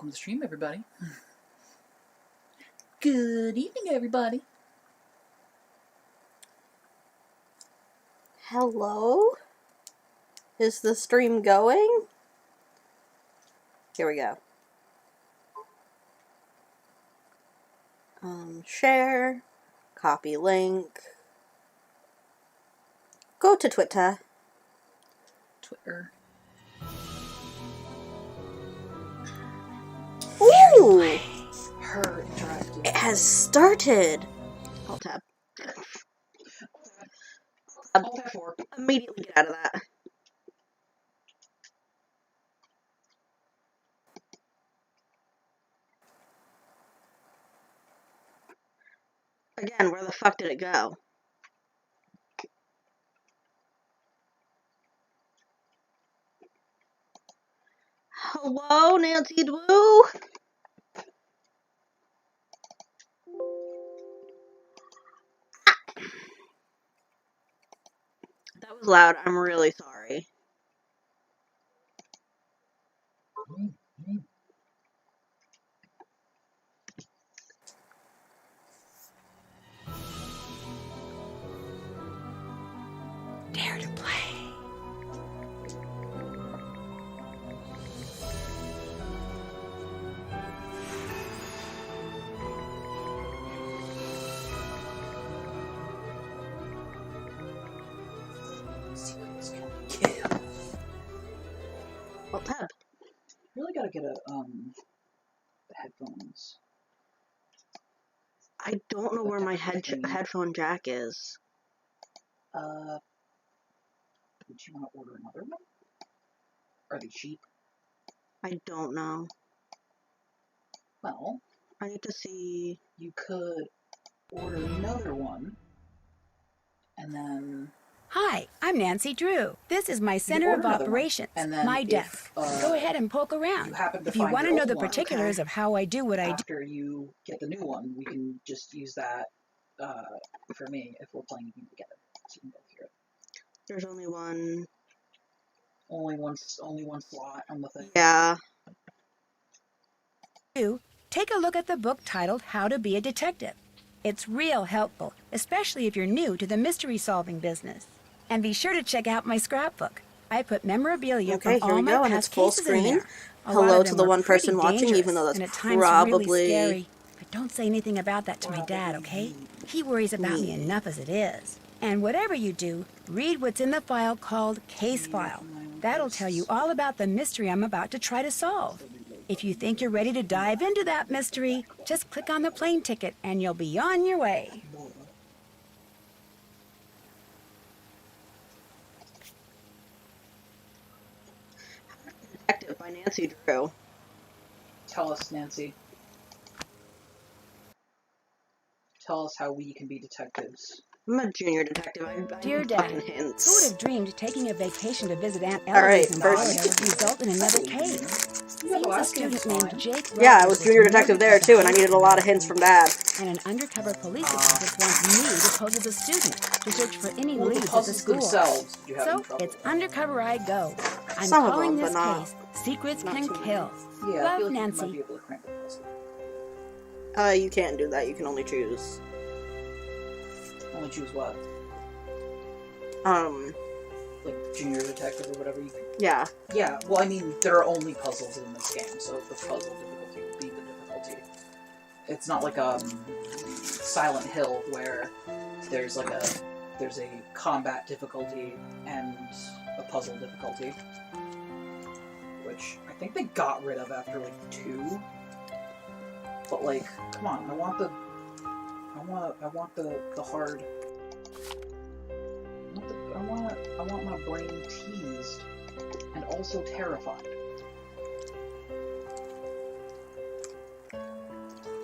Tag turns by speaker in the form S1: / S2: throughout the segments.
S1: welcome to the stream, everybody. Good evening, everybody.
S2: Hello? Is the stream going? Here we go. Share, copy link, go to Twitter. Ooh!
S1: Her interactive.
S2: It has started! Alt tab.
S1: Alt F4.
S2: Immediately get out of that. Again, where the fuck did it go? Hello, Nancy Drew? That was loud. I'm really sorry.
S3: Dare to play.
S2: Alt tab.
S1: Really gotta get a headphones.
S2: I don't know where my headphone jack is.
S1: Would you want to order another one? Are they cheap?
S2: I don't know.
S1: Well,
S2: I need to see.
S1: you could order another one, and then
S3: Hi, I'm Nancy Drew. This is my Center
S1: order
S3: of
S1: another one,
S3: Operations,
S1: and then
S3: my
S1: if,
S3: desk. Go ahead and poke around.
S1: you happen to
S3: If you
S1: find
S3: want to
S1: your
S3: know
S1: old
S3: the
S1: one,
S3: particulars of how I do what I do.
S1: after you get the new one, we can just use that for me if we're playing a game together. So you can both hear it.
S2: There's only one.
S1: Only one slot on the thing.
S2: Yeah.
S3: Take a look at the book titled How to Be a Detective. It's real helpful, especially if you're new to the mystery-solving business. And be sure to check out my scrapbook. I put memorabilia
S2: Okay,
S3: from
S2: here
S3: all
S2: we
S3: my
S2: go, and it's
S3: past
S2: full
S3: cases in
S2: screen.
S3: there. A lot
S2: Hello
S3: of
S2: to
S3: them
S2: the
S3: were
S2: one person
S3: pretty
S2: watching, even though
S3: dangerous,
S2: that's
S3: and at times
S2: probably
S3: really scary. But don't say anything about that to my dad, okay? He worries about me enough as it is. And whatever you do, read what's in the file called Case File. That'll tell you all about the mystery I'm about to try to solve. If you think you're ready to dive into that mystery, just click on the plane ticket and you'll be on your way.
S2: Detective by Nancy Drew.
S1: Tell us, Nancy. Tell us how we can be detectives.
S2: I'm a junior detective. I
S3: Dear
S2: need
S3: Dad,
S2: fucking hints.
S3: who would have dreamed taking a vacation to visit Aunt
S2: All right,
S3: Eloise in
S2: first-
S3: Florida would result in another case? Seems a student named Jake
S2: Yeah, I
S3: Rogers
S2: was junior detective there too, and I needed a lot of hints from Dad.
S3: And an undercover police detective wants me to pose as a student to search for any
S1: Well, the
S3: leads at the
S1: puzzles
S3: school.
S1: themselves, you have
S3: So
S1: trouble
S3: it's
S1: with.
S3: undercover I go. I'm
S2: Some of
S3: calling
S2: them,
S3: this
S2: but not-
S3: case Secrets
S2: not
S3: Can
S2: too many.
S3: Kill.
S1: Yeah, I feel
S3: Love,
S1: like you
S3: Nancy.
S1: might be able to crank the puzzle.
S2: You can't do that. You can only choose.
S1: Only choose what? Like junior detective or whatever you can.
S2: Yeah.
S1: Yeah, well, I mean, there are only puzzles in this game, so the puzzle difficulty would be the difficulty. It's not like Silent Hill where there's like there's a combat difficulty and a puzzle difficulty, which I think they got rid of after like 2. But like, come on, I want the hard. I want my brain teased and also terrified.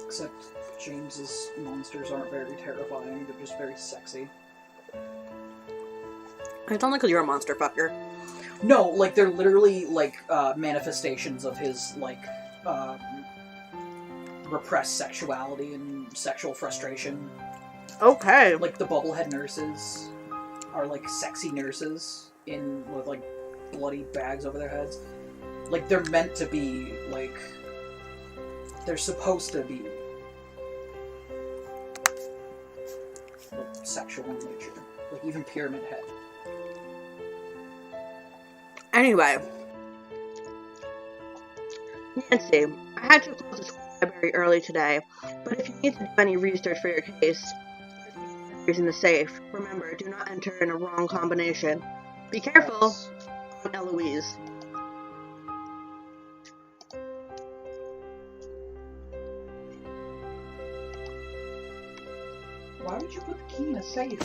S1: Except James's monsters aren't very terrifying, they're just very sexy.
S2: It's only because you're a monster fucker.
S1: No, like, they're literally, like, manifestations of his, like, repressed sexuality and sexual frustration.
S2: Okay.
S1: Like, the bubblehead nurses are, like, sexy nurses with, like, bloody bags over their heads. Like, they're meant to be, like, they're supposed to be like, sexual in nature. Like even Pyramid Head.
S2: Anyway, Nancy, I had to close the school library early today, but if you need to do any research for your case, in the safe, remember, do not enter in a wrong combination. Be careful, Eloise.
S1: Why would you put the key in a safe?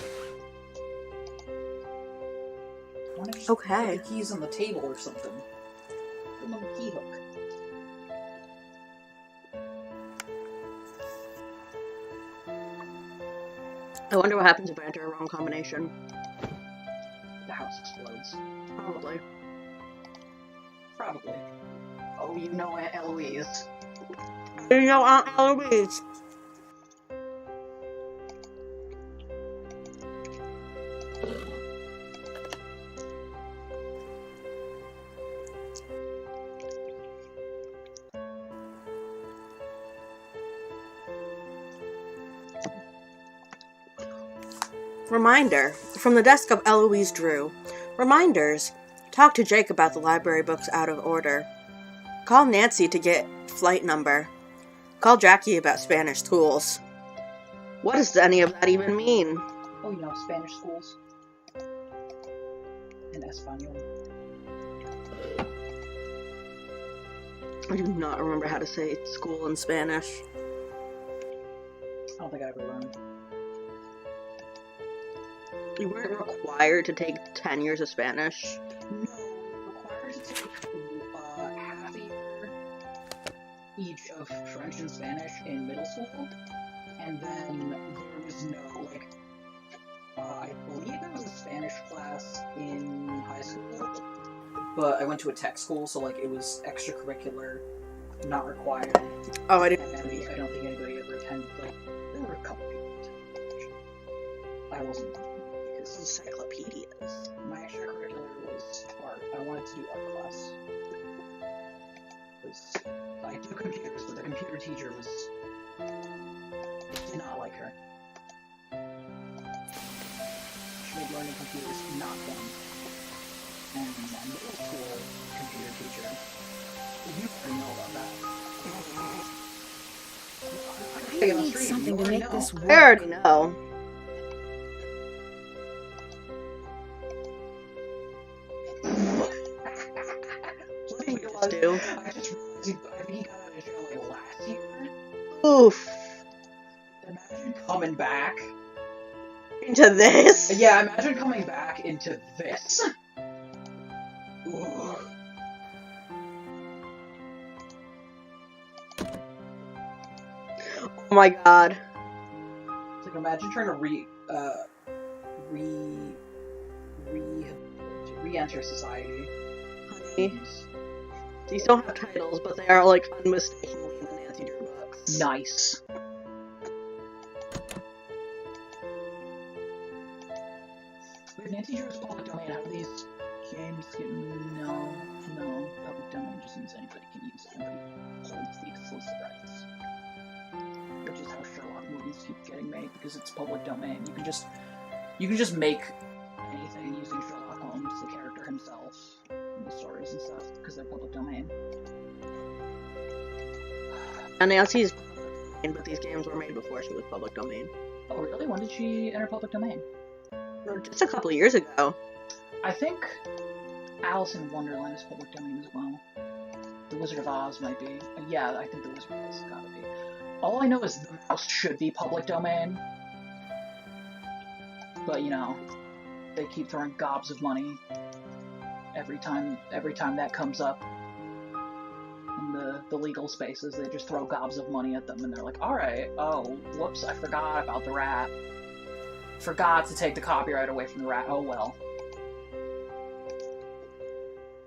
S1: Why not just
S2: Okay.
S1: put the keys on the table or something? Put them on the key hook.
S2: I wonder what happens if I enter a wrong combination.
S1: The house explodes.
S2: Probably.
S1: Probably. Oh, you know Aunt Eloise.
S2: You know Aunt Eloise. Reminder, from the desk of Eloise Drew. Reminders. Talk to Jake about the library books out of order. Call Nancy to get flight number. Call Jackie about Spanish schools. What does any of that even mean?
S1: Oh, you know, Spanish schools. And Espanol.
S2: I do not remember how to say school in Spanish.
S1: I don't think I ever learned.
S2: You weren't required to take 10 years of Spanish.
S1: No, required to take half a year each of French and Spanish in middle school, and then there was no, like, I believe there was a Spanish class in high school, but I went to a tech school, so, like, it was extracurricular, not required,
S2: Oh, I didn't.
S1: and I don't think anybody ever attended, like, there were a couple people who attended, actually. I wasn't, because
S2: Encyclopedias.
S1: my extracurricular was art. I wanted to do art class. Because I do computers, but the computer teacher did not like her. She made learning computers not fun. And my middle school computer teacher, you already know about that.
S3: I need something to make this
S2: I
S3: work.
S2: already know. Do.
S1: I just realized he got out of jail like last year.
S2: Oof.
S1: Imagine coming back.
S2: Into this?
S1: Yeah, imagine coming back into this. Ooh.
S2: Oh my god.
S1: It's like imagine trying to re-enter society.
S2: Honey. These don't have titles, but they are, like, unmistakably in the Nancy Drew books.
S1: Nice. Wait, Nancy Drew's public domain. How do these games get... No. Public domain just means anybody can use it. Nobody holds the exclusive rights. Which is how Sherlock movies keep getting made, because it's public domain. You can just make anything using Sherlock Holmes, the character himself, and the stories and stuff, because they're public domain.
S2: And Nancy's public domain, but these games were made before she was public domain.
S1: Oh, really? When did she enter public domain?
S2: Just a couple years ago.
S1: I think Alice in Wonderland is public domain as well. The Wizard of Oz might be. Yeah, I think The Wizard of Oz has gotta be. All I know is The Mouse should be public domain. But, you know, they keep throwing gobs of money every time that comes up in the legal spaces. They just throw gobs of money at them, and they're like, alright, oh, whoops, I forgot about the rat. Forgot to take the copyright away from the rat. Oh well.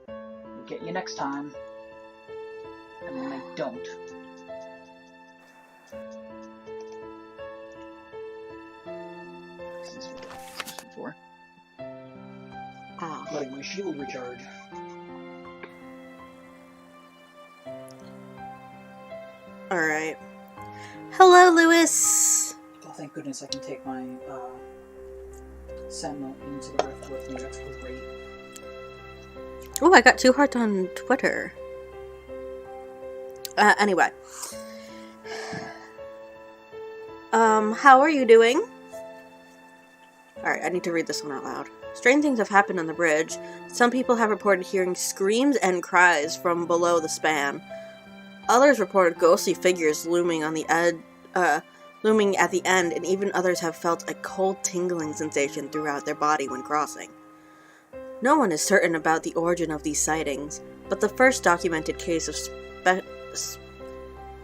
S1: We'll get you next time. And then they don't. This is what this is for.
S2: Ah.
S1: Letting my shield recharge.
S2: Alright. Hello, Lewis!
S1: Oh, thank goodness I can take my Sentinel into the rift with me. That's great.
S2: Oh, I got 2 hearts on Twitter. Anyway. How are you doing? Alright, I need to read this one out loud. Strange things have happened on the bridge. Some people have reported hearing screams and cries from below the span. Others reported ghostly figures looming on the looming at the end, and even others have felt a cold tingling sensation throughout their body when crossing. No one is certain about the origin of these sightings, but the first documented case of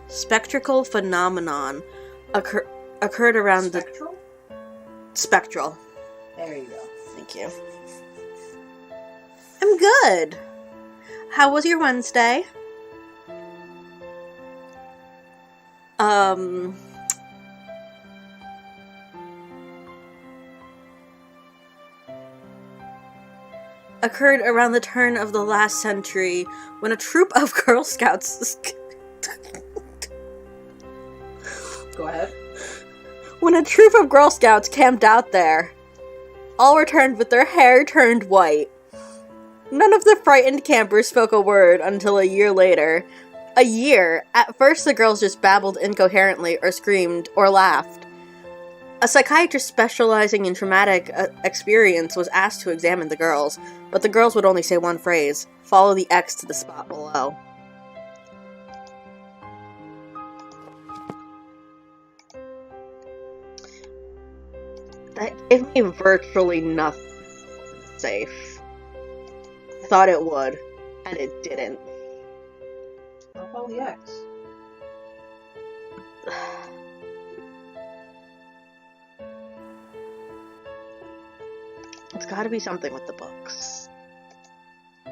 S2: spectral phenomenon occurred around
S1: Spectral?
S2: Spectral.
S1: There you go.
S2: Thank you. I'm good. How was your Wednesday? Occurred around the turn of the last century when a troop of Girl Scouts
S1: Go ahead.
S2: when a troop of Girl Scouts camped out there. All returned with their hair turned white. None of the frightened campers spoke a word until a year later. A year. At first the girls just babbled incoherently or screamed or laughed. A psychiatrist specializing in traumatic experience was asked to examine the girls, but the girls would only say one phrase: follow the X to the spot below. That gave me virtually nothing safe. I thought it would, and it didn't.
S1: I'll follow the X.
S2: It's gotta be something with the books. I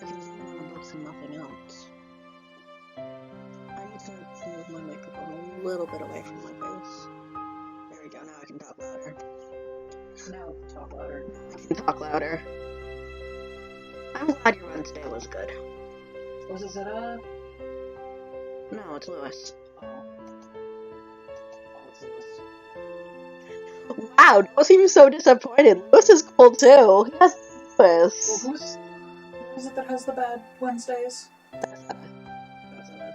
S2: can see on the books and nothing else. I need to move my microphone a little bit away from my face. There we go, now I can talk louder.
S1: Now talk louder.
S2: I can talk louder. I'm glad your Wednesday was good.
S1: Was it Zeta?
S2: No, it's Lewis.
S1: Oh. Oh, it's Lewis.
S2: Wow, don't seem so disappointed. Lewis is cool too. He has
S1: Well,
S2: Lewis.
S1: who is it that has the bad Wednesdays?
S2: That's
S1: That's it. Yeah.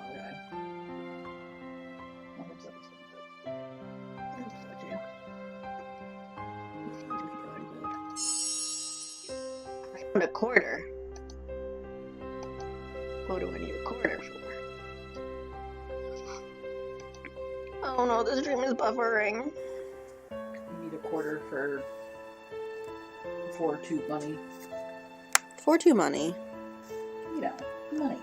S1: Okay. I hope Zeta's doing good.
S2: I found a quarter. What do I need a quarter for? Oh no, this dream is buffering.
S1: You need a quarter for tube money.
S2: For 2 money.
S1: You know, money.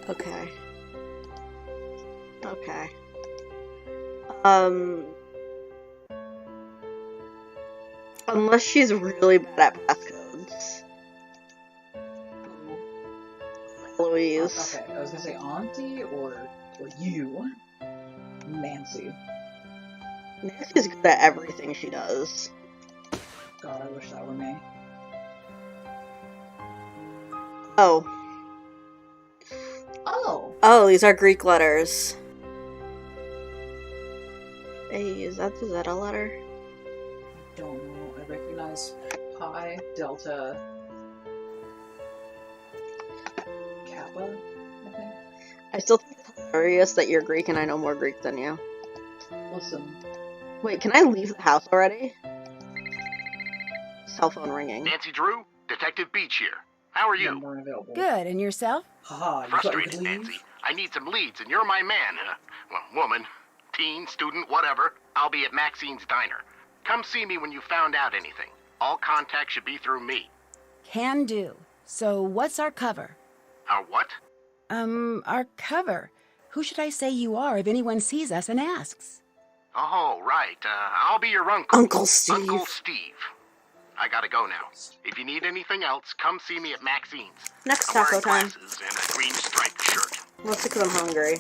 S2: Okay. Okay. Unless she's really bad at passcodes. Louise.
S1: Okay, I was gonna say Auntie or you, Nancy.
S2: Nancy's good at everything she does.
S1: God, I wish that were me.
S2: Oh.
S1: Oh.
S2: Oh, these are Greek letters. Hey, is that the Zeta letter?
S1: Don't know. I recognize Pi, Delta, Kappa, I think.
S2: I still think it's hilarious that you're Greek and I know more Greek than you.
S1: Listen,
S2: Wait, can I leave the house already? Cell phone ringing.
S4: Nancy Drew, Detective Beach here. How are you?
S1: number unavailable.
S3: Good, and yourself?
S1: Haha, you thought you
S4: Frustrated,
S1: could leave?
S4: Nancy. I need some leads, and you're my man. Well, woman, teen, student, whatever. I'll be at Maxine's Diner. Come see me when you found out anything. All contact should be through me.
S3: Can do. So what's our cover?
S4: Our what?
S3: Our cover. Who should I say you are if anyone sees us and asks?
S4: Oh, right. I'll be your uncle.
S2: Uncle Steve.
S4: Uncle Steve. I gotta go now. If you need anything else, come see me at Maxine's.
S2: Next
S4: I'm
S2: taco
S4: wearing
S2: time.
S4: glasses and a green striped shirt.
S2: Mostly because I'm hungry.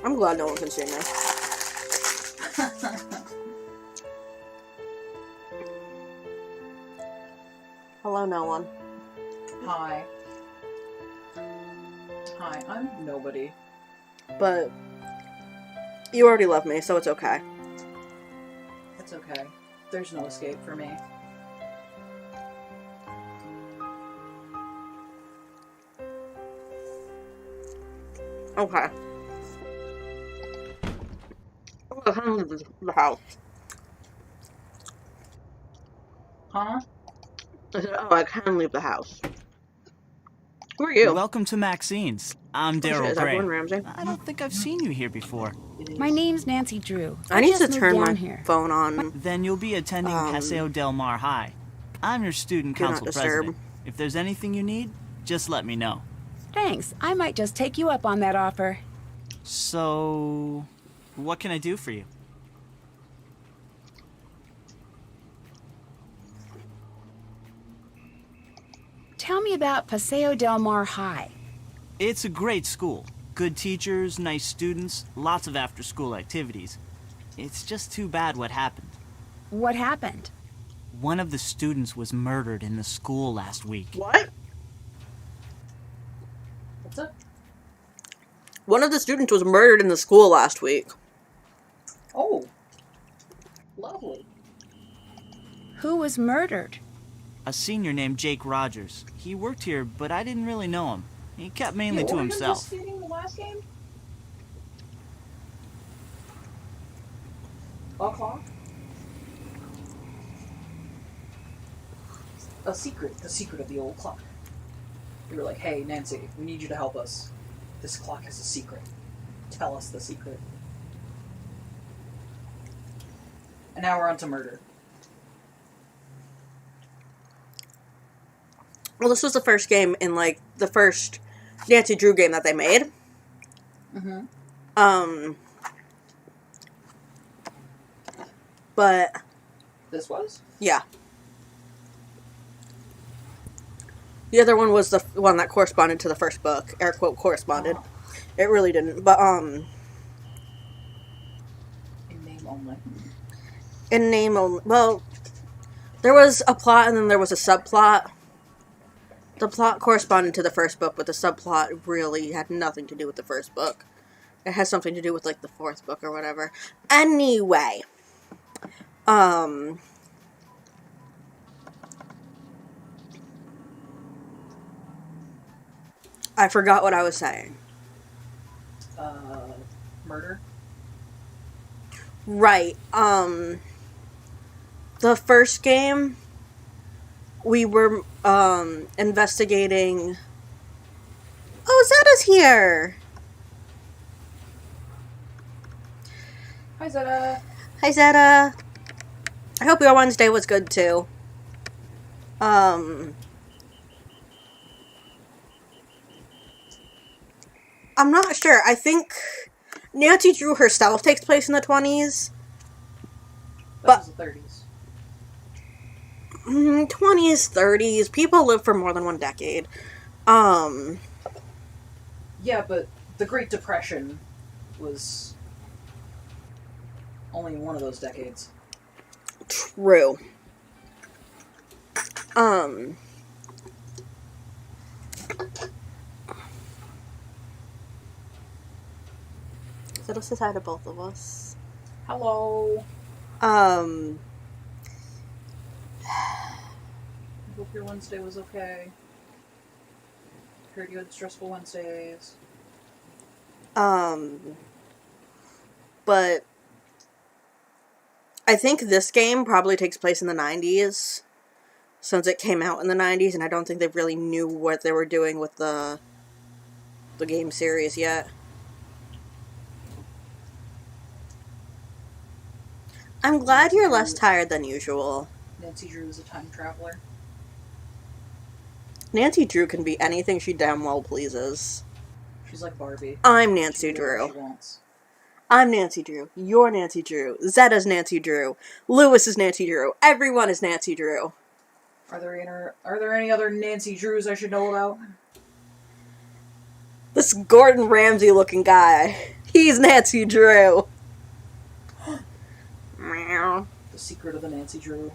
S2: I'm glad no one can see me. Hello, no one.
S1: Hi. Hi, I'm nobody.
S2: But you already love me, so it's okay.
S1: It's okay. There's no escape for me.
S2: Okay. Oh, I can leave the house.
S1: Huh?
S2: I said, oh, I can leave the house. Who are you?
S5: Welcome to Maxine's. I'm
S2: Oh, shit,
S5: Daryl
S2: is that
S5: Gray.
S2: Gordon Ramsay?
S5: I don't think I've seen you here before.
S3: My name's Nancy Drew.
S2: I need to
S3: just moved
S2: turn my
S3: down here.
S2: phone on.
S5: Then you'll be attending Paseo Del Mar High. I'm your student
S2: Do not
S5: council
S2: disturb.
S5: president. If there's anything you need, just let me know.
S3: Thanks. I might just take you up on that offer.
S5: So, what can I do for you?
S3: Tell me about Paseo Del Mar High.
S5: It's a great school. Good teachers, nice students, lots of after-school activities. It's just too bad what happened.
S3: What happened?
S5: One of the students was murdered in the school last week.
S2: What?
S1: What's up?
S2: One of the students was murdered in the school last week.
S1: Oh. Lovely.
S3: Who was murdered?
S5: A senior named Jake Rogers. He worked here, but I didn't really know him. He kept mainly
S1: You
S5: to
S1: Oregon
S5: himself.
S1: just skating the last game? O'clock? A secret. The secret of the old clock. We were like, hey, Nancy, we need you to help us. This clock has a secret. Tell us the secret. And now we're on to murder.
S2: Well, this was the first game in, like, the first Nancy Drew game that they made.
S1: Mm-hmm.
S2: But,
S1: This was?
S2: yeah. The other one was the one that corresponded to the first book. Air quote, corresponded. It really didn't. But,
S1: In name only.
S2: in name only. Well, there was a plot and then there was a subplot. The plot corresponded to the first book, but the subplot really had nothing to do with the first book. It has something to do with, like, the fourth book or whatever. Anyway. I forgot what I was saying.
S1: Murder?
S2: Right. The first game, we were, investigating... Oh, Zeta's here!
S1: Hi, Zeta.
S2: Hi, Zeta. I hope your Wednesday was good, too. I'm not sure. I think Nancy Drew herself takes place in the 20s.
S1: That was the 30s.
S2: 20s, 30s. People live for more than one decade.
S1: Yeah, but the Great Depression was only one of those decades.
S2: True. So this is hi to both of us.
S1: Hello.
S2: I
S1: Hope your Wednesday was okay. Heard you had stressful Wednesdays.
S2: But I think this game probably takes place in the 90s, since it came out in the 90s, and I don't think they really knew what they were doing with the game series yet. I'm glad you're less tired than usual.
S1: Nancy Drew is a time traveler.
S2: Nancy Drew can be anything she damn well pleases.
S1: She's like Barbie.
S2: I'm
S1: She
S2: Nancy
S1: can do whatever
S2: Drew.
S1: she wants.
S2: I'm Nancy Drew. You're Nancy Drew. Zetta's Nancy Drew. Lewis is Nancy Drew. Everyone is Nancy Drew.
S1: Are there any other Nancy Drews I should know about?
S2: This Gordon Ramsay looking guy. He's Nancy Drew. Meow.
S1: The Secret of the Nancy Drew.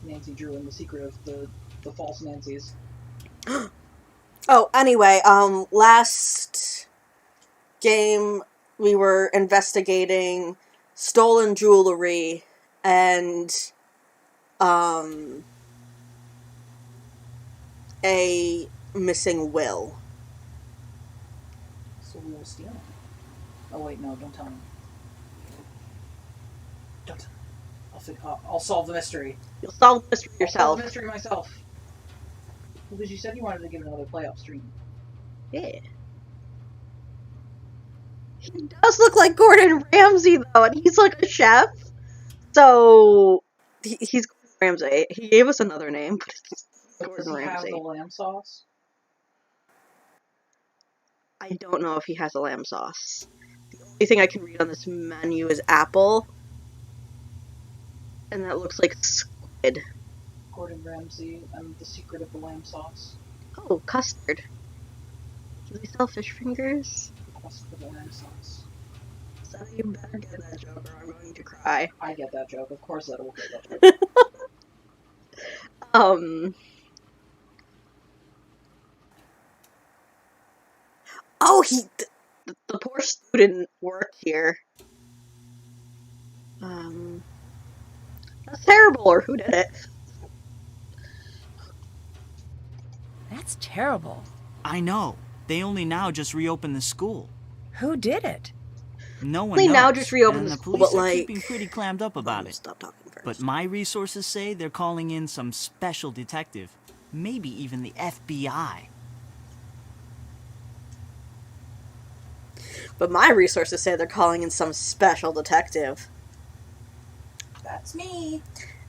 S1: Nancy Drew and the Secret of the false Nancys.
S2: Oh, anyway, last game we were investigating stolen jewelry and, a missing will.
S1: So we were stealing. Oh wait, no, don't tell me. Don't. I'll solve the mystery.
S2: You'll solve the mystery
S1: I'll solve
S2: yourself.
S1: the mystery myself. Because you said you wanted to give it another playoff stream.
S2: Yeah. He does look like Gordon Ramsay, though, and he's like a chef. So, he's Gordon Ramsay. He gave us another name, but it's
S1: Does
S2: Gordon
S1: he have
S2: Ramsay.
S1: the lamb sauce?
S2: I don't know if he has a lamb sauce. The only thing I can read on this menu is apple. And that looks like squid.
S1: Gordon Ramsay and the Secret of the lamb sauce.
S2: Oh, custard. Do they sell fish fingers?
S1: Quest for the lamb sauce.
S2: So you better get that joke or I'm going to cry.
S1: I get that joke. Of course that will get that joke.
S2: Oh, the poor student worked here. That's terrible, or who did it?
S3: That's terrible.
S5: I know. They only now just reopened the school.
S3: Who did it?
S5: No one
S2: Only
S5: knows.
S2: now just reopened
S5: and
S2: the
S5: the
S2: school,
S5: police
S2: but,
S5: are
S2: like...
S5: keeping pretty clammed up about it.
S2: Stop talking first.
S5: But my resources say they're calling in some special detective. Maybe even the FBI.
S2: But my resources say they're calling in some special detective.
S1: That's me.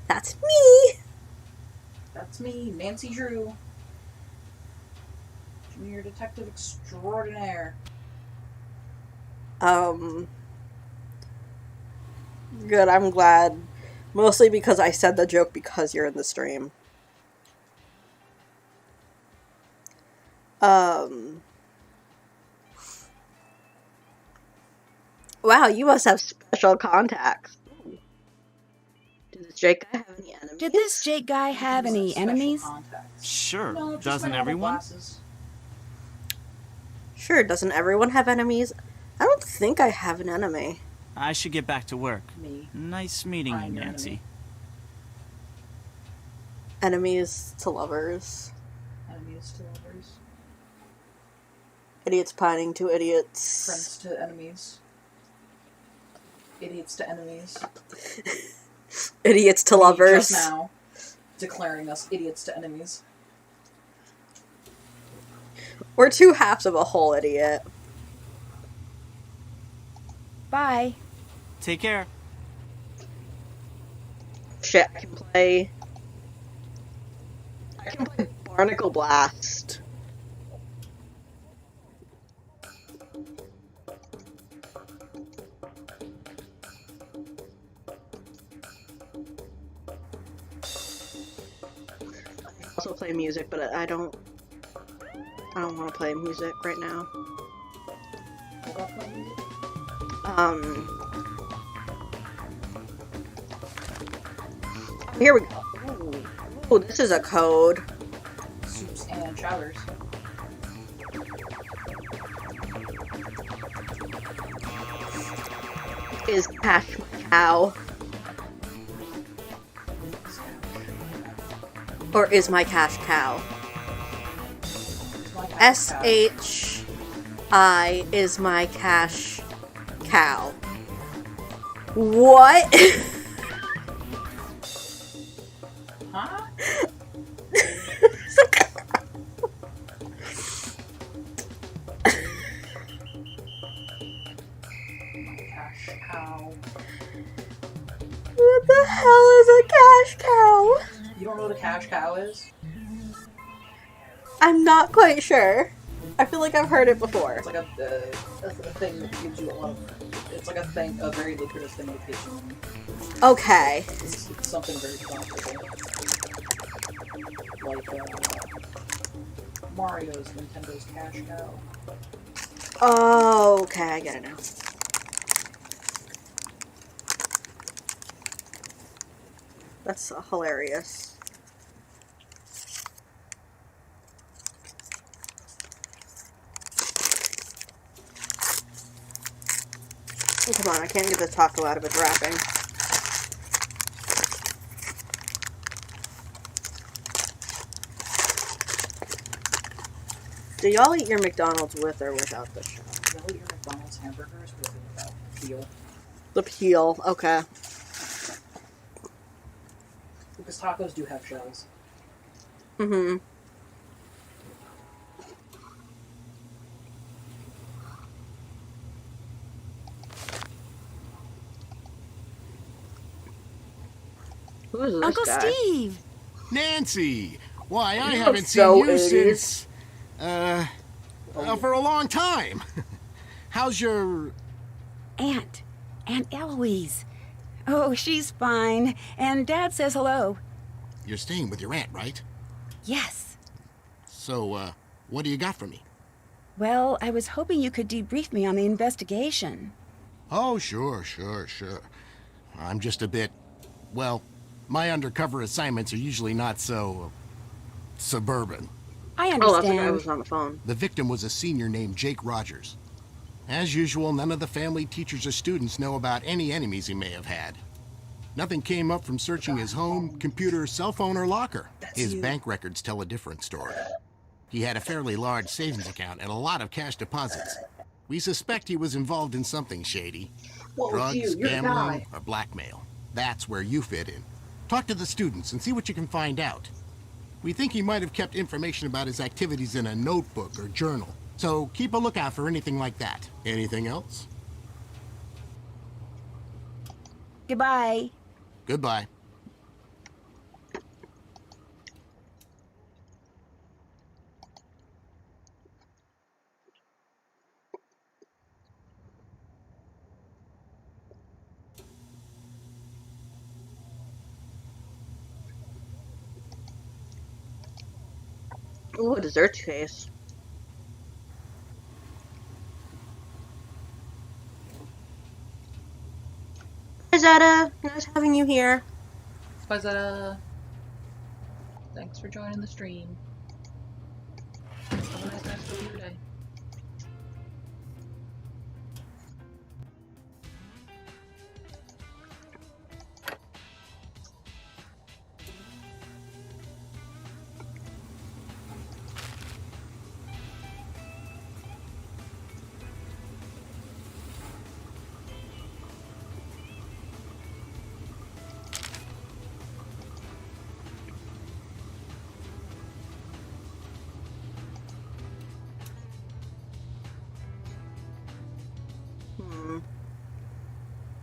S2: That's me!
S1: That's me, Nancy Drew. Junior Detective Extraordinaire.
S2: Good, I'm glad. Mostly because I said the joke because you're in the stream. Wow, you must have special contacts. Did this Jake guy have any enemies?
S3: Did this Jake guy have
S1: He's
S3: any
S1: got special
S3: enemies?
S1: contacts.
S5: Sure.
S1: No, just
S5: Doesn't
S1: my normal
S5: everyone?
S1: glasses.
S2: Sure, doesn't everyone have enemies? I don't think I have an enemy.
S5: I should get back to work.
S1: Me.
S5: Nice meeting you,
S1: I'm your
S5: Nancy.
S2: Enemies to lovers.
S1: Enemies to lovers.
S2: Idiots pining to idiots.
S1: Friends to enemies. Idiots to enemies.
S2: Idiots to
S1: Me
S2: lovers.
S1: Just now, declaring us idiots to enemies.
S2: We're two halves of a whole idiot.
S3: Bye.
S5: Take care.
S2: Shit, I can play Barnacle Blast. I can also play music, but I don't want to play music right now.
S1: What about playing music?
S2: Here we go. Ooh, this is a code.
S1: Soups and chowders.
S2: Is Cash my cow? Or is my cash cow? S-H-I is my cash cow. What?
S1: Huh? Cash cow.
S2: the hell is a cash cow?
S1: You don't know what a cash cow is?
S2: I'm not quite sure. I feel like I've heard it before.
S1: It's like a thing that gives you a lot of... It's like a very lucrative thing that gives you...
S2: Okay.
S1: It's something very profitable. Like, Mario's Nintendo's cash cow.
S2: Oh, okay, I get it now. That's hilarious. Oh, come on, I can't get the taco out of its wrapping. Do y'all eat your McDonald's with or without the shell?
S1: Y'all eat your McDonald's hamburgers with or without peel?
S2: The peel, okay.
S1: Because tacos do have shells.
S2: Mm-hmm. Who is this
S3: Uncle
S2: guy?
S3: Steve!
S6: Nancy! Why, I
S2: You
S6: haven't
S2: look so
S6: seen you
S2: 80s.
S6: since, for a long time. How's your...
S3: Aunt Eloise. Oh, she's fine. And Dad says hello.
S6: You're staying with your aunt, right?
S3: Yes.
S6: So, what do you got for me?
S3: Well, I was hoping you could debrief me on the investigation.
S6: Oh, sure. I'm just a bit... Well, my undercover assignments are usually not so... suburban.
S3: I
S2: Oh, that's the guy who
S3: understand.
S2: was on the phone.
S6: The victim was a senior named Jake Rogers. As usual, none of the family, teachers, or students know about any enemies he may have had. Nothing came up from searching his home, computer, cell phone, or locker. His bank records tell a different story. He had a fairly large savings account and a lot of cash deposits. We suspect he was involved in something shady.
S1: Whoa,
S6: Drugs,
S1: you, you're the
S6: gambling,
S1: guy.
S6: or blackmail. That's where you fit in. Talk to the students and see what you can find out. We think he might have kept information about his activities in a notebook or journal. So keep a lookout for anything like that. Anything else?
S3: Goodbye.
S6: Goodbye.
S2: Ooh, a dessert case. Hi, Zeta. Nice having you here.
S1: Bye, Zeta. Thanks for joining the stream. Have a nice rest of your day.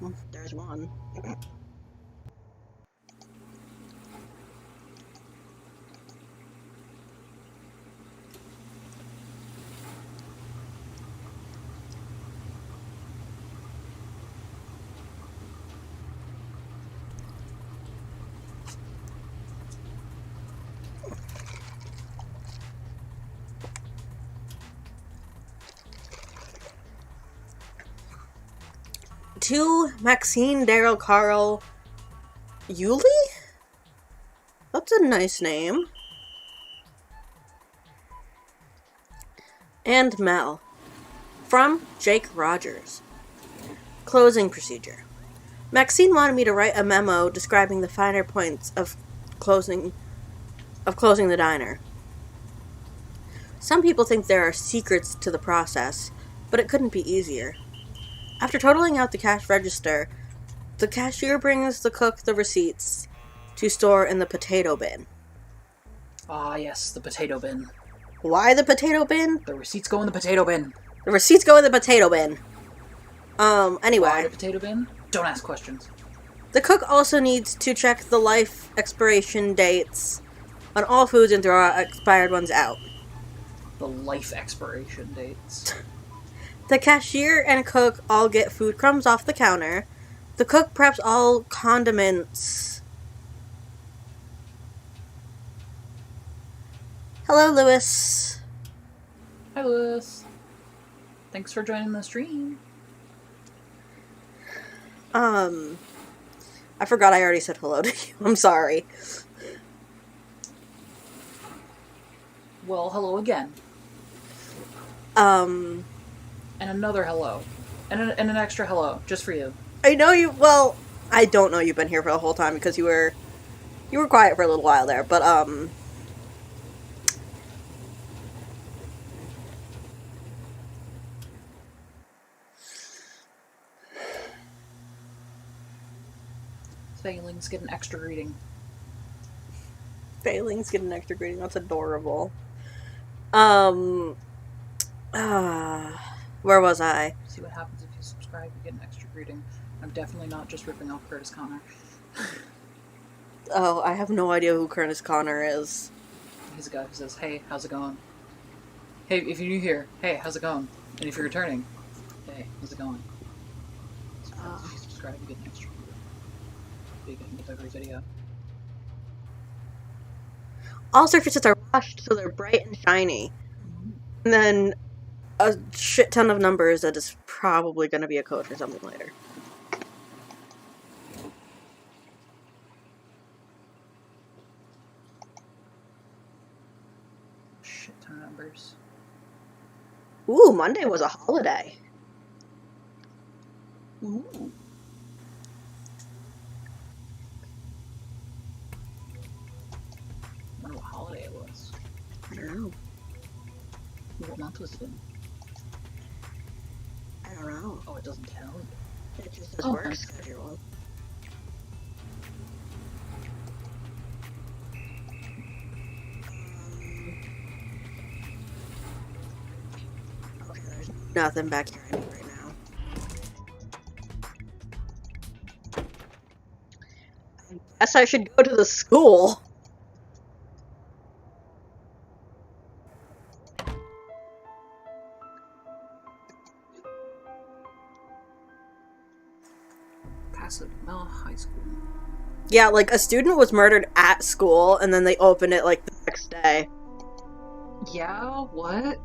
S2: Well, there's one. To Maxine Daryl Carl Yulee? That's a nice name. And Mel. From Jake Rogers. Closing procedure. Maxine wanted me to write a memo describing the finer points of closing the diner. Some people think there are secrets to the process, but it couldn't be easier. After totaling out the cash register, the cashier brings the cook the receipts to store in the potato bin.
S1: Ah, yes, the potato bin.
S2: Why the potato bin?
S1: The receipts go in the potato bin.
S2: The receipts go in the potato bin.
S1: Why
S2: Anyway.
S1: the potato bin? Don't ask questions.
S2: The cook also needs to check the life expiration dates on all foods and throw expired ones out.
S1: The life expiration dates.
S2: The cashier and cook all get food crumbs off the counter. The cook preps all condiments. Hello, Lewis.
S1: Hi, Lewis. Thanks for joining the stream.
S2: I forgot I already said hello to you. I'm sorry.
S1: Well, hello again.
S2: Um,
S1: And another hello. And an extra hello, just for you.
S2: I know you, well, I don't know you've been here for the whole time because you were quiet for a little while there, but,
S1: Failings get an extra greeting.
S2: Failings get an extra greeting. That's adorable. Where was I?
S1: See what happens if you subscribe, you get an extra greeting. I'm definitely not just ripping off Curtis Connor.
S2: Oh, I have no idea who Curtis Connor is.
S1: He's a guy who says, hey, how's it going? Hey, if you're new here, hey, how's it going? And if you're returning, hey, how's it going? So if you subscribe, you get an extra greeting. Beginning of every video.
S2: All surfaces are washed so they're bright and shiny. And then a shit ton of numbers that is probably going to be a code for something later.
S1: Shit ton of numbers.
S2: Ooh, Monday was a holiday.
S1: Ooh. I wonder what holiday it was.
S2: I don't know.
S1: What month was it in?
S2: I don't know.
S1: Oh, it doesn't tell you.
S2: It just says
S1: Oh,
S2: work
S1: okay.
S2: schedule. Okay, there's nothing back here I need right now. I guess I should go to the school.
S1: Pasadena High School.
S2: Yeah, like a student was murdered at school and then they opened it like the next day.
S1: Yeah, what?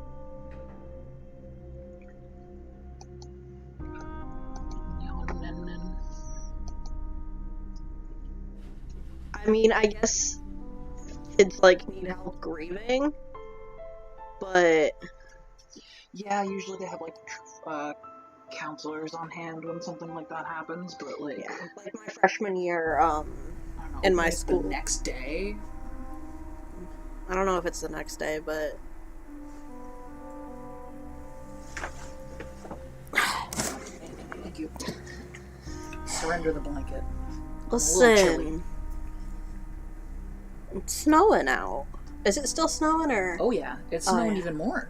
S2: I mean, I guess kids like need help grieving, but
S1: Yeah, usually they have like counselors on hand when something like that happens, but like,
S2: yeah, like my freshman year,
S1: I don't know,
S2: in my
S1: like
S2: school.
S1: the next day.
S2: I don't know if it's the next day, but
S1: Thank you. Surrender the blanket.
S2: listen, it's snowing out. Is it still snowing or?
S1: Oh yeah, it's snowing
S2: yeah.
S1: even more.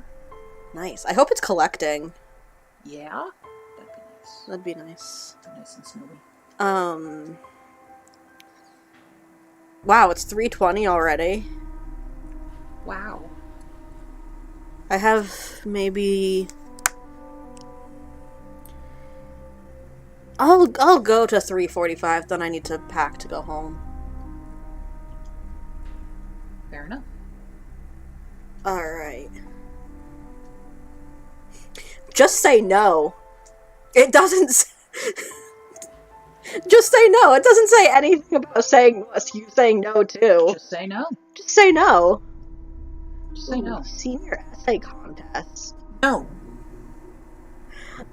S2: Nice. I hope it's collecting.
S1: Yeah, that'd be nice.
S2: That'd be nice.
S1: Nice and snowy.
S2: Wow, it's 3:20 already.
S1: Wow.
S2: I have maybe. I'll go to 3:45. Then I need to pack to go home.
S1: Fair enough.
S2: All right. Just say no. It doesn't. Just say no. It doesn't say anything about saying you saying no too.
S1: Just say no.
S2: Just say no.
S1: Just say no.
S2: Senior essay contest.
S1: No.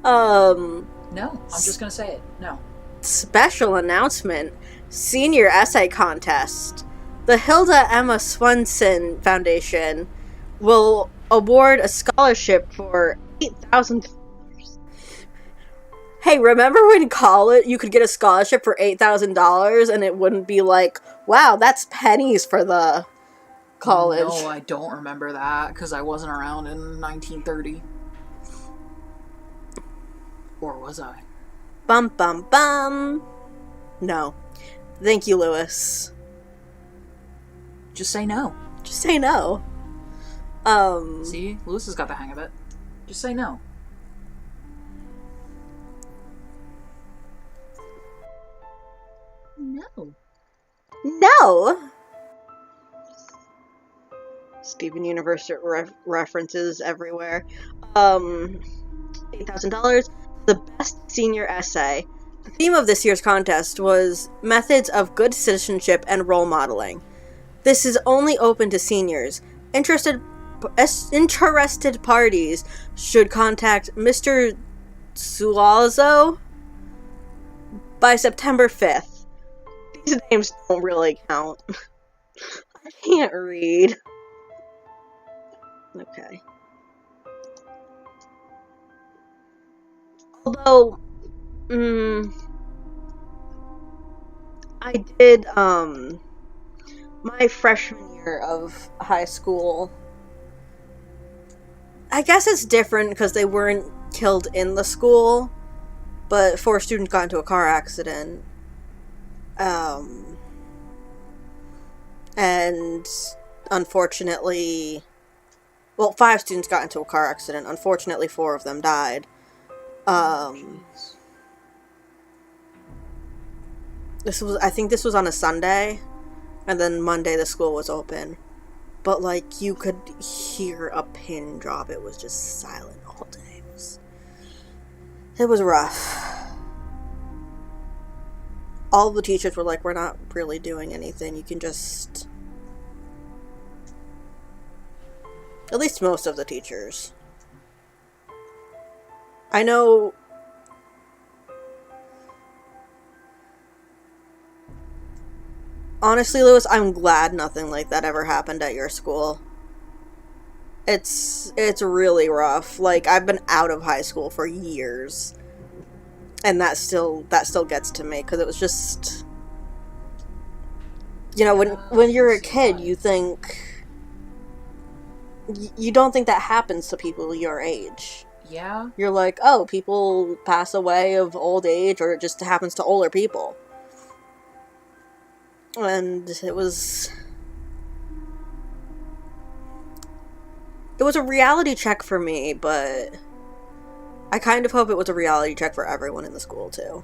S2: Um.
S1: No. I'm just gonna say it. No.
S2: Special announcement. Senior essay contest. The Hilda Emma Swenson Foundation will award a scholarship for $8,000. Hey, remember when college you could get a scholarship for $8,000 and it wouldn't be like, wow, that's pennies for the college.
S1: No, I don't remember that because I wasn't around in 1930. Or was I?
S2: Bum bum bum. No. Thank you, Lewis.
S1: Just say no.
S2: Just say no.
S1: See? Lewis has got the hang of it. Just say no. No.
S2: No! Steven Universe references everywhere. $8,000. The best senior essay. The theme of this year's contest was methods of good citizenship and role modeling. This is only open to seniors. Interested parties should contact Mr. Suazo by September 5th. These names don't really count. I can't read. Okay. Although, I did, my freshman year of high school, I guess it's different because they weren't killed in the school, but 4 students got into a car accident. And unfortunately, well, 5 students got into a car accident. Unfortunately, 4 of them died. I think this was on a Sunday, and then Monday the school was open. But, like, you could hear a pin drop. It was just silent all day. It was rough. All the teachers were like, we're not really doing anything. You can just... At least most of the teachers. I know... Honestly, Lewis, I'm glad nothing like that ever happened at your school. It's really rough. Like, I've been out of high school for years. And that still gets to me, because it was just... You know, when you're a kid, you think... You don't think that happens to people your age.
S1: Yeah?
S2: You're like, oh, people pass away of old age, or it just happens to older people. And it was a reality check for me, but I kind of hope it was a reality check for everyone in the school, too.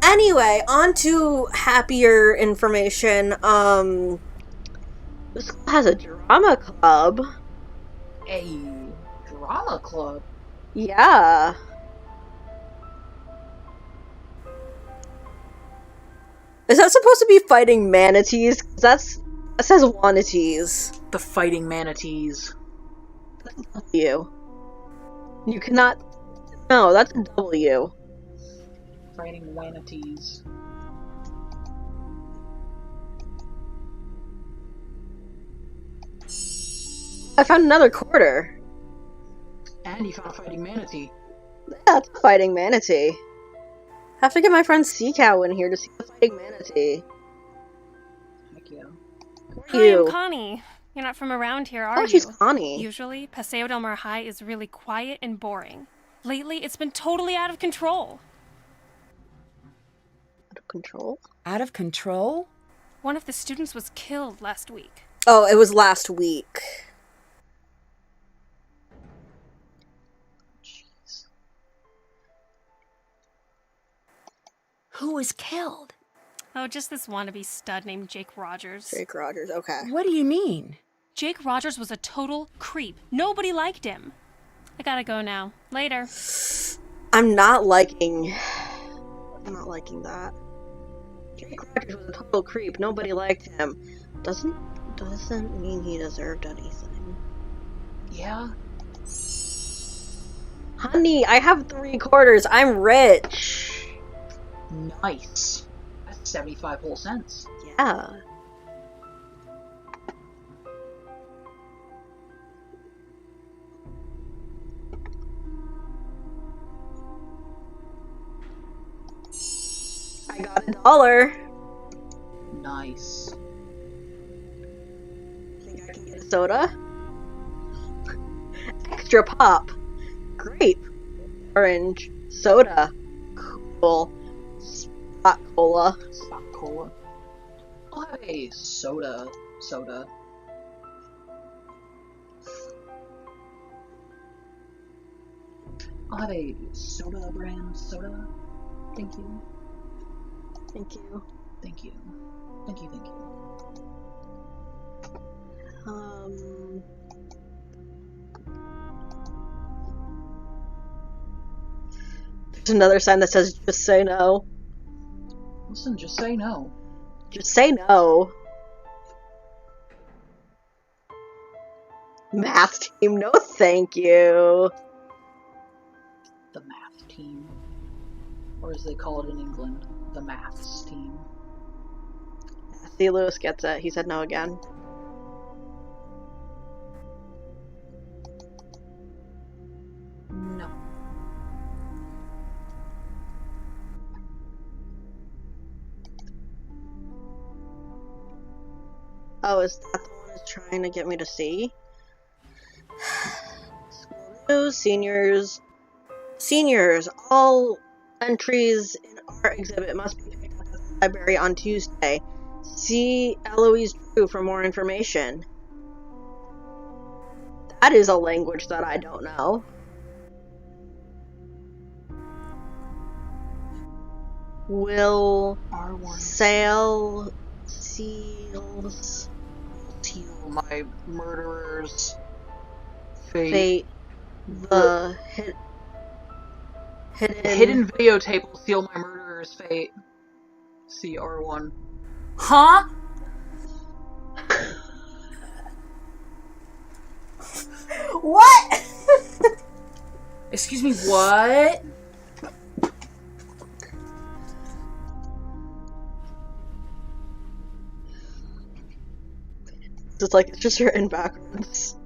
S2: Anyway, on to happier information. The school has a drama club.
S1: A drama club?
S2: Yeah. Is that supposed to be fighting manatees? 'Cause that says wanatees.
S1: The fighting manatees.
S2: W. You cannot... No, that's a W.
S1: Fighting manatees.
S2: I found another quarter.
S1: And you found a fighting manatee.
S2: Yeah, that's a fighting manatee. Have to get my friend Seacow in here to see the fighting manatee.
S1: Heck yeah.
S7: Hi,
S2: You.
S7: I'm Connie. You're not from around here, are
S2: Oh,
S7: you?
S2: she's Connie.
S7: Usually, Paseo del Mar High is really quiet and boring. Lately, it's been totally out of control.
S2: Out of control?
S3: Out of control?
S7: One of the students was killed last week.
S2: Oh, it was last week.
S1: Jeez.
S3: Who was killed?
S7: Oh, just this wannabe stud named Jake Rogers.
S2: Jake Rogers, okay.
S3: What do you mean?
S7: Jake Rogers was a total creep. Nobody liked him. I gotta go now. Later.
S2: I'm not liking that. Jake Rogers was a total creep. Nobody liked him. Doesn't mean he deserved anything.
S1: Yeah?
S2: Honey, I have 3 quarters. I'm rich.
S1: Nice. That's 75 whole cents.
S2: Yeah. I got $1.
S1: Nice.
S2: Think I can get a soda? Extra pop. Grape. Orange. Soda. cool. Spot cola.
S1: Spot cola. I'll have a soda. I'll have a soda brand soda. Thank you.
S2: Thank you.
S1: Thank you. Thank you, thank you.
S2: There's another sign that says just say no.
S1: Listen, just say no.
S2: Just say no. Math team, no thank you.
S1: The math team. Or as they call it in England, the maths team.
S2: See, Lewis gets it. He said no again.
S1: No.
S2: Oh, is that the one that's trying to get me to see? School news, seniors, all entries in our exhibit must be picked up at the library on Tuesday. See Eloise Drew for more information. That is a language that I don't know. Will
S1: R1.
S2: seals
S1: Seal my murderer's fate.
S2: fate the
S1: Hidden videotape will seal my murderer's fate. CR1. Huh?
S2: What?
S1: Excuse me, what?
S2: It's just written backwards.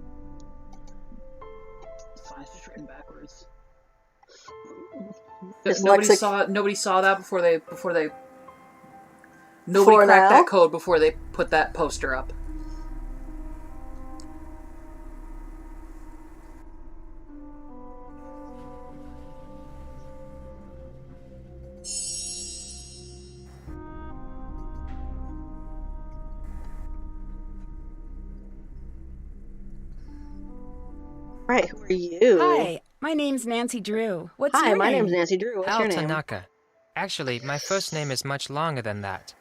S1: It's fine, it's just written backwards.
S2: Dyslexic.
S1: Nobody saw that before they
S2: For
S1: cracked
S2: now?
S1: that code before they put that poster up.
S2: Right, who are you?
S3: Hi, my name's Nancy Drew. What's
S2: Hi,
S3: your
S2: my
S3: name?
S2: name's Nancy Drew. What's
S8: Al
S2: your name?
S8: Tanaka. Actually, my first name is much longer than that.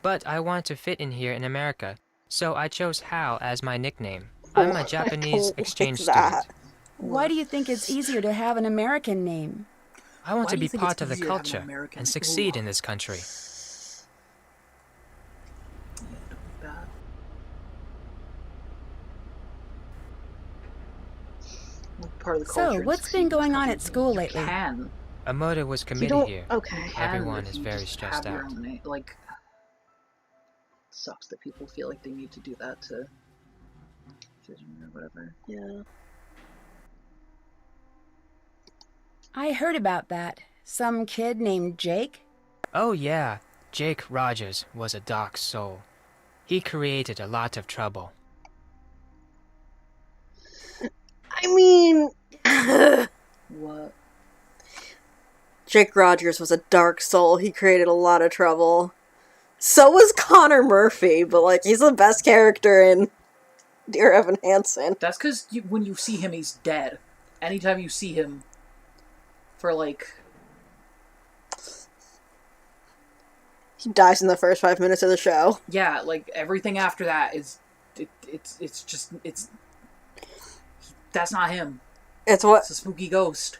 S8: But I want to fit in here in America, so I chose Hal as my nickname. I'm a Japanese exchange student.
S3: Why do you think it's easier to have an American name?
S8: I want
S1: Why
S8: to
S1: do
S8: be
S1: you think
S8: part
S1: it's
S8: of the
S1: easier to have an
S8: culture
S1: American-
S8: and succeed
S1: Ooh.
S8: in this country.
S1: Part of the culture
S3: So,
S1: and
S3: what's
S1: succeed
S3: been
S1: in this
S3: going on
S1: country.
S3: at school
S1: You
S3: lately?
S1: can.
S8: A murder was
S2: You
S8: committed
S2: don't.
S8: here.
S2: Okay.
S8: Everyone
S1: Can,
S8: is
S1: you
S8: very
S1: just
S8: stressed
S1: have your
S8: out.
S1: own name. Like, sucks that people feel like they need to do that to or whatever.
S2: Yeah.
S3: I heard about that. Some kid named Jake?
S8: Oh yeah, Jake Rogers was a dark soul. He created a lot of trouble.
S2: I mean,
S1: What?
S2: Jake Rogers was a dark soul. He created a lot of trouble. So was Connor Murphy, but like he's the best character in Dear Evan Hansen.
S1: That's because when you see him, he's dead. Anytime you see him for like...
S2: He dies in the first 5 minutes of the show.
S1: Yeah, like everything after that is... That's not him.
S2: It's what
S1: It's a spooky ghost.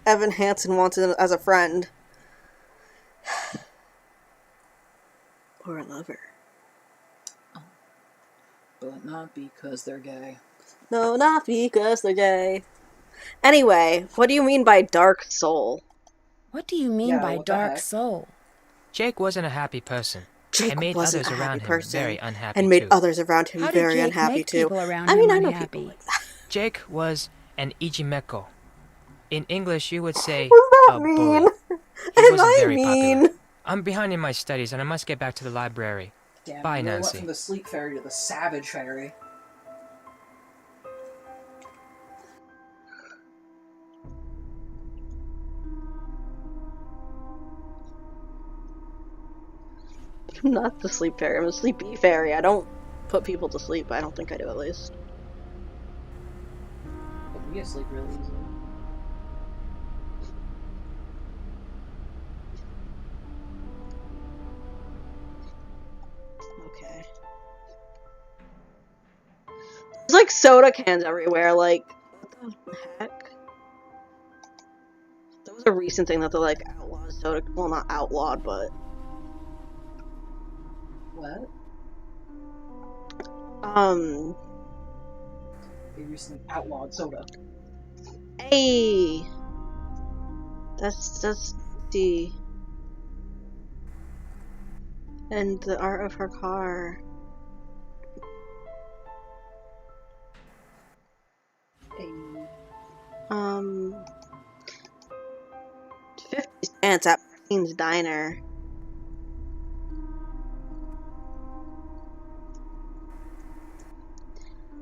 S2: Evan Hansen wanted as a friend. Or a lover.
S1: But not because they're gay.
S2: No, not because they're gay. Anyway, what do you mean by dark soul?
S3: What do you mean
S1: Yeah,
S3: by
S1: what the
S3: dark
S1: heck?
S3: soul?
S8: Jake wasn't a happy person.
S2: Jake
S8: and made
S2: wasn't
S8: others
S2: a
S8: around
S2: happy
S8: him
S2: person.
S8: very unhappy
S2: And made
S8: too.
S2: others around him
S3: How did
S2: very
S3: Jake
S2: unhappy
S3: make
S2: too.
S3: people around
S2: I mean,
S3: him
S2: I know
S3: unhappy?
S2: people like that.
S8: Jake was an ijimeko. In English, you would say
S2: What does
S8: a
S2: that mean?
S8: bully. He
S2: Am
S8: wasn't
S2: I
S8: very
S2: mean?
S8: popular. I'm behind in my studies, and I must get back to the library.
S1: Damn,
S8: Bye,
S1: we really
S8: Nancy.
S1: went from the sleep fairy to the savage fairy.
S2: I'm not the sleep fairy. I'm a sleepy fairy. I don't put people to sleep. I don't think I do, at least.
S1: But we get sleep really easily.
S2: Okay. There's like soda cans everywhere. Like, what the heck? That was a recent thing that they like outlawed soda. Well, not outlawed, but
S1: What? They recently outlawed soda.
S2: Hey, that's the and the art of her car.
S1: Hey.
S2: 50 cents at Martine's Diner.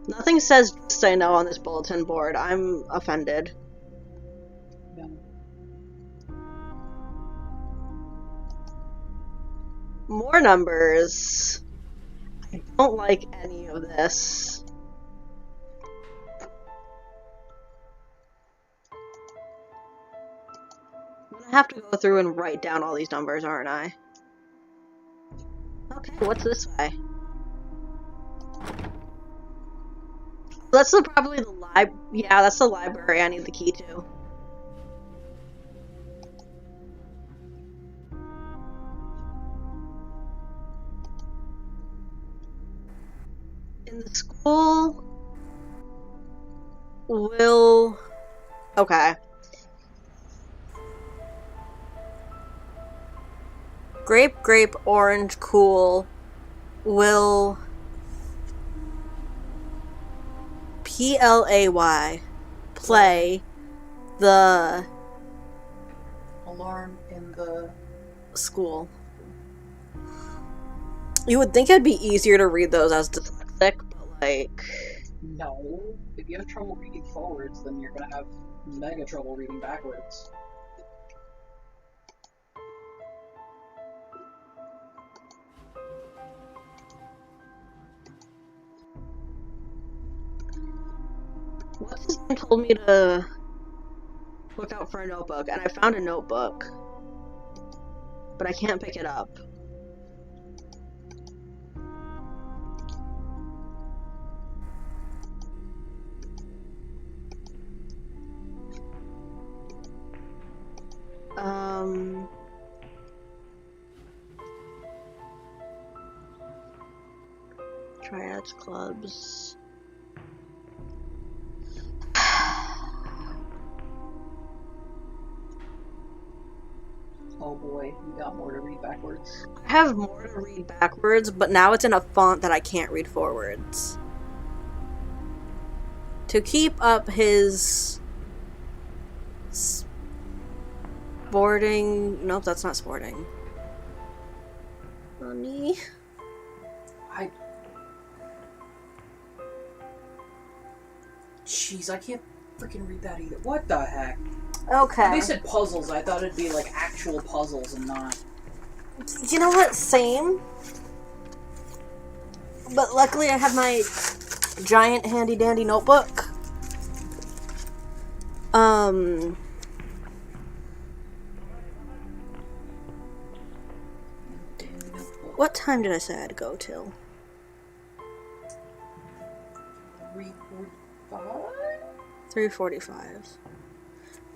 S2: Nothing says just say no on this bulletin board. I'm offended.
S1: No.
S2: More numbers. I don't like any of this. I'm gonna have to go through and write down all these numbers, aren't I? Okay, what's this way? That's probably the yeah, that's the library I need the key to. In the school will... Okay. Grape, grape, orange, cool will... PLAY play the
S1: Alarm in the
S2: school. You would think it'd be easier to read those as dyslexic, but like...
S1: No. If you have trouble reading forwards, then you're gonna have mega trouble reading backwards.
S2: What's his name told me to look out for a notebook, and I found a notebook, but I can't pick it up. Triads, clubs.
S1: Oh boy, we got more to read backwards.
S2: I have more to read backwards, but now it's in a font that I can't read forwards. To keep up his sporting... Nope, that's not sporting. Honey.
S1: Jeez, I can't freaking read that either. What the heck?
S2: Okay.
S1: They said puzzles. I thought it'd be like actual puzzles and not.
S2: You know what? Same. But luckily I have my giant handy dandy notebook. What time did I say I'd go till?
S1: 3:45?
S2: 3:45.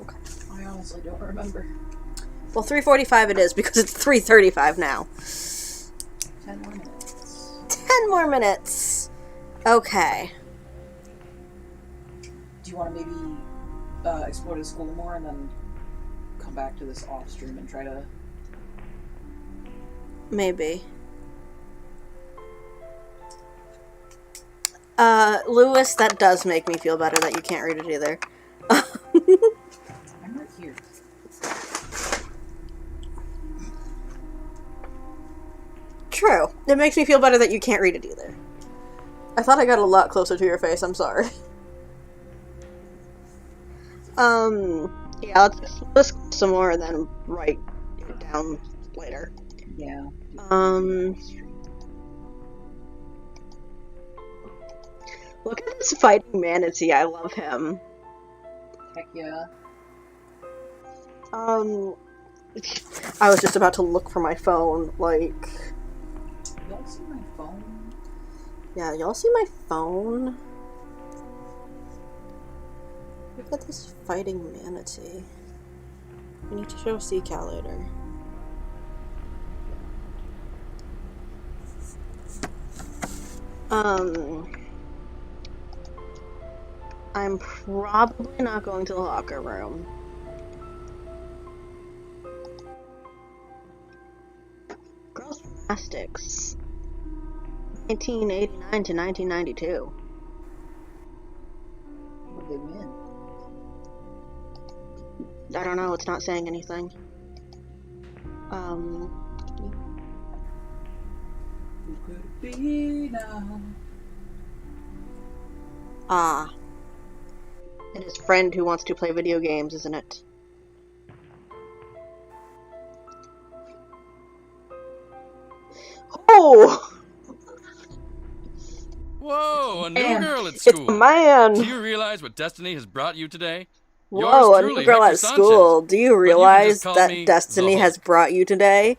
S2: Okay.
S1: I honestly don't remember.
S2: Well, 3:45 it is because it's 3:35 now.
S1: 10 more minutes.
S2: 10 more minutes. Okay.
S1: Do you want to maybe explore the school more and then come back to this off stream and try to...
S2: Maybe. Lewis, that does make me feel better that you can't read it either.
S1: I'm right here.
S2: True. It makes me feel better that you can't read it either. I thought I got a lot closer to your face, I'm sorry. Yeah, let's some more and then write it down later.
S1: Yeah.
S2: Look at this fighting manatee. I love him.
S1: Heck yeah.
S2: I was just about to look for my phone, like...
S1: Y'all see my phone?
S2: Yeah, y'all see my phone? Look at this fighting manatee. I need to show Seacal later. I'm probably not going to the locker room. Girls Gymnastics. 1989 to 1992.
S1: What did they win?
S2: I don't know, it's not saying anything.
S1: Who could it be now?
S2: Ah. It is friend who wants to play video games, isn't it? Oh!
S9: Whoa, a new
S1: Man,
S9: girl at
S2: It's
S9: school.
S2: a man!
S9: Do you realize what destiny has brought you today?
S2: Whoa,
S9: Yours
S2: a
S9: truly,
S2: new girl
S9: Hector
S2: at
S9: Sanchez.
S2: school. Do you
S9: But you can
S2: realize
S9: just call
S2: that
S9: me
S2: destiny
S9: the
S2: has
S9: Hulk.
S2: brought you today?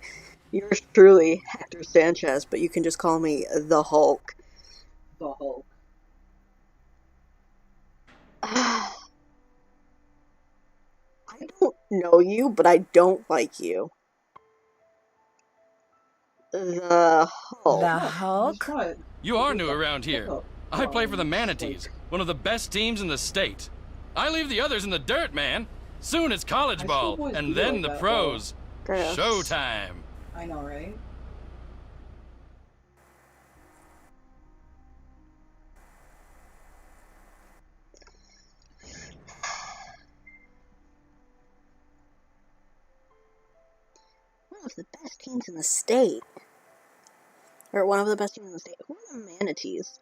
S2: Yours truly, Hector Sanchez, but you can just call me the Hulk.
S1: The Hulk.
S2: I don't know you, but I don't like you. The Hulk.
S3: The
S1: Just
S3: Hulk?
S1: what?
S9: You are new around here.
S1: Hulk.
S9: I play for the Manatees, one of the best teams in the state. I leave the others in the dirt, man. Soon it's college
S1: High
S9: ball,
S1: school boys
S9: and
S1: do
S9: then
S1: like
S9: the
S1: that,
S9: pros.
S2: Gross.
S9: Showtime.
S1: I know, right?
S2: One of the best teams in the state. Or one of the best teams in the state. Who are the Manatees?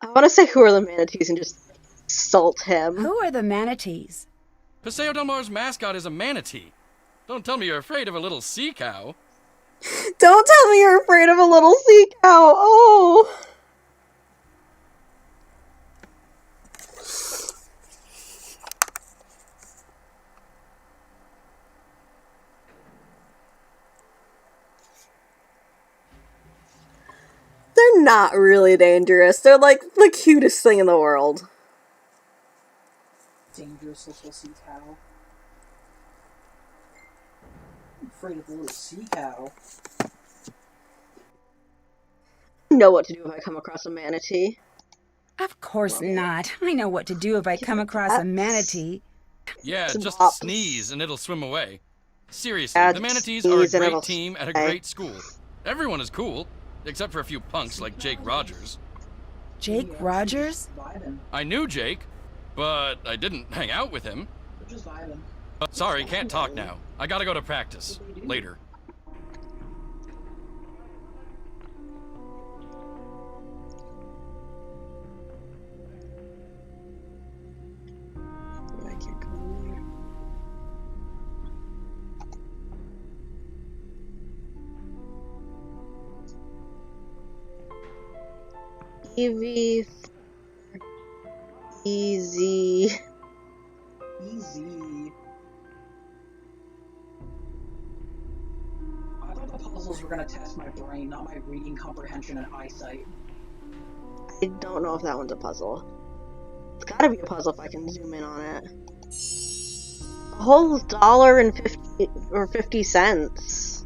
S2: I want to say who are the Manatees and just insult him.
S3: Who are the manatees?
S9: Paseo Del Mar's mascot is a manatee. Don't tell me you're afraid of a little sea cow.
S2: Don't tell me you're afraid of a little sea cow. Oh. They're not really dangerous. They're like the cutest thing in the world.
S1: Dangerous little sea cow. I'm afraid of the little sea cow.
S2: I know what to do if I come across a manatee.
S3: Of course not. I know what to do if I come across a manatee.
S9: Yeah,
S2: Some
S9: just
S2: hops.
S9: sneeze and it'll swim away. Seriously,
S2: Yeah,
S9: the Manatees
S2: sneeze
S9: are a
S2: and
S9: great
S2: it'll
S9: team at a
S2: stay.
S9: great school. Everyone is cool, except for a few punks like Jake Rogers.
S3: Jake Rogers?
S1: Vibing.
S9: I knew Jake, but I didn't hang out with him.
S1: We're just vibing.
S9: Sorry, can't talk now. I gotta go to practice. Later.
S2: I can't go in there. Easy.
S1: Easy. I thought the puzzles were gonna test my brain, not my reading comprehension and eyesight.
S2: I don't know if that one's a puzzle. It's gotta be a puzzle if I can zoom in on it. A whole $1.50.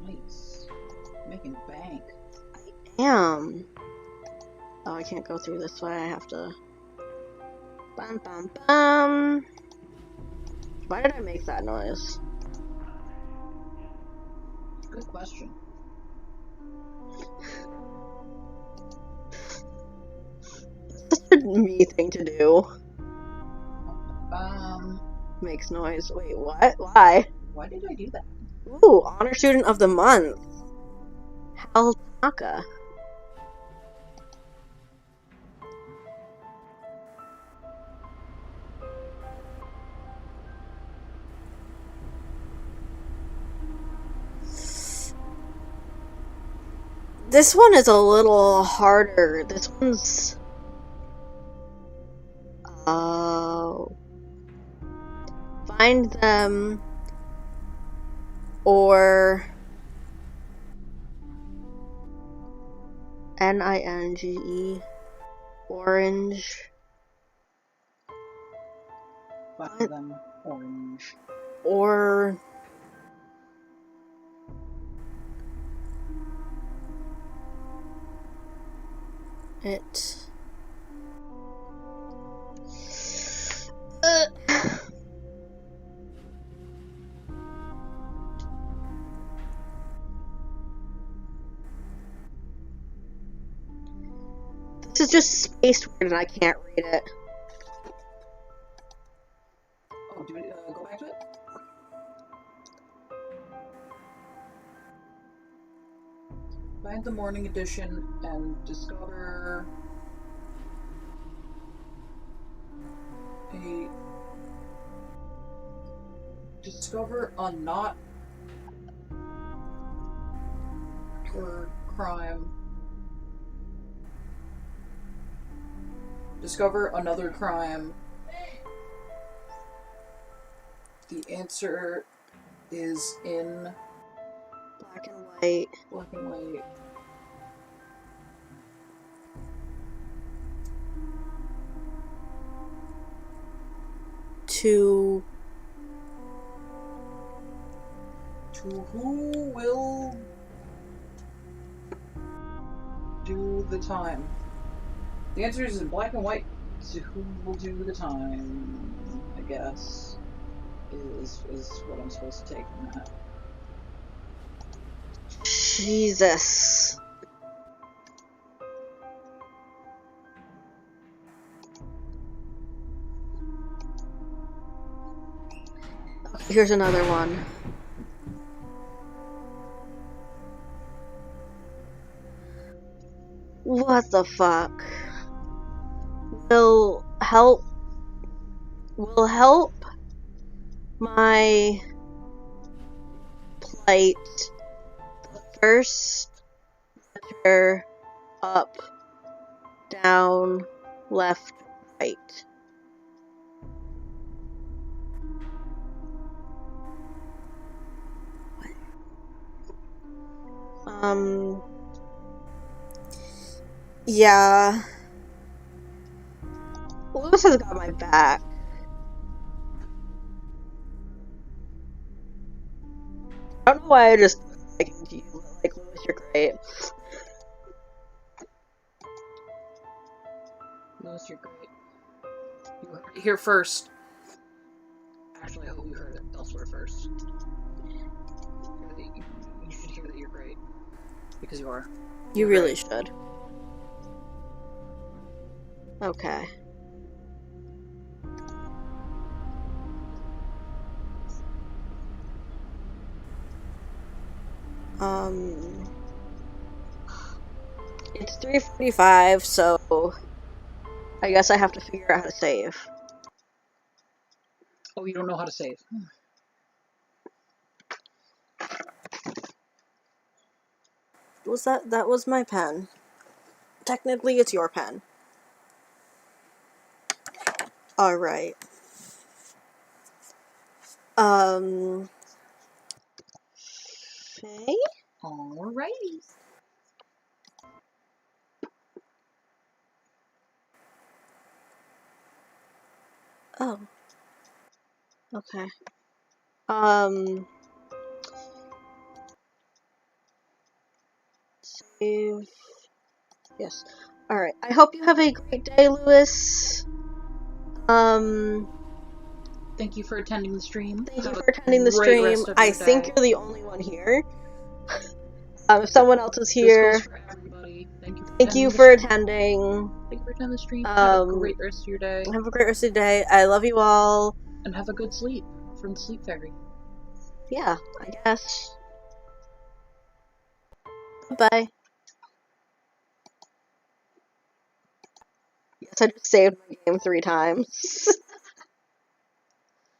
S1: Nice. Making bank.
S2: Damn. Oh, I can't go through this way. I have to. Bum bum bum. Why did I make that noise?
S1: Good question.
S2: That's a me thing to do.
S1: Um,
S2: Makes noise. Wait, what? Why?
S1: why did I do that?
S2: Ooh, Honor Student of the Month. Hal Tanaka. This one is a little harder. This one's... find them or Ninge orange.
S1: Find them orange.
S2: Or it. This is just spaced weird and I can't read it.
S1: Oh, do we go back to it? Find the morning edition and discover a not or crime. Discover another crime. The answer is in
S2: Black and white.
S1: black and white.
S2: To
S1: who will do the time? The answer is in black and white. To who will do the time, I guess, is what I'm supposed to take from that.
S2: Jesus. Okay, here's another one. What the fuck? Will help my plight the first letter up, down, left, right. Yeah. Lewis has got my back. I don't know why I just like you. Like, Lewis, you're great.
S1: Lewis, you're great. You heard it here first. Actually, I hope you heard it elsewhere first. You should hear that you're great. Because you are.
S2: You really should. Okay. It's 3:45, so I guess I have to figure out how to save.
S1: Oh, you don't know how to save.
S2: Was that was my pen. Technically, it's your pen. Alright. Okay.
S1: Alrighty.
S2: Oh. Okay. Save. Yes. Alright. I hope you have a great day, Lewis.
S1: Thank you for attending the stream.
S2: Thank you for attending the stream. I think you're the only one here. If someone else is here,
S1: for everybody.
S2: thank you for attending.
S1: Thank you for attending the stream. Have a great rest of your day.
S2: Have a great rest of the day. I love you all.
S1: And have a good sleep from the Sleep Fairy.
S2: Yeah, I guess. Bye. Yes, I just saved my game 3 times.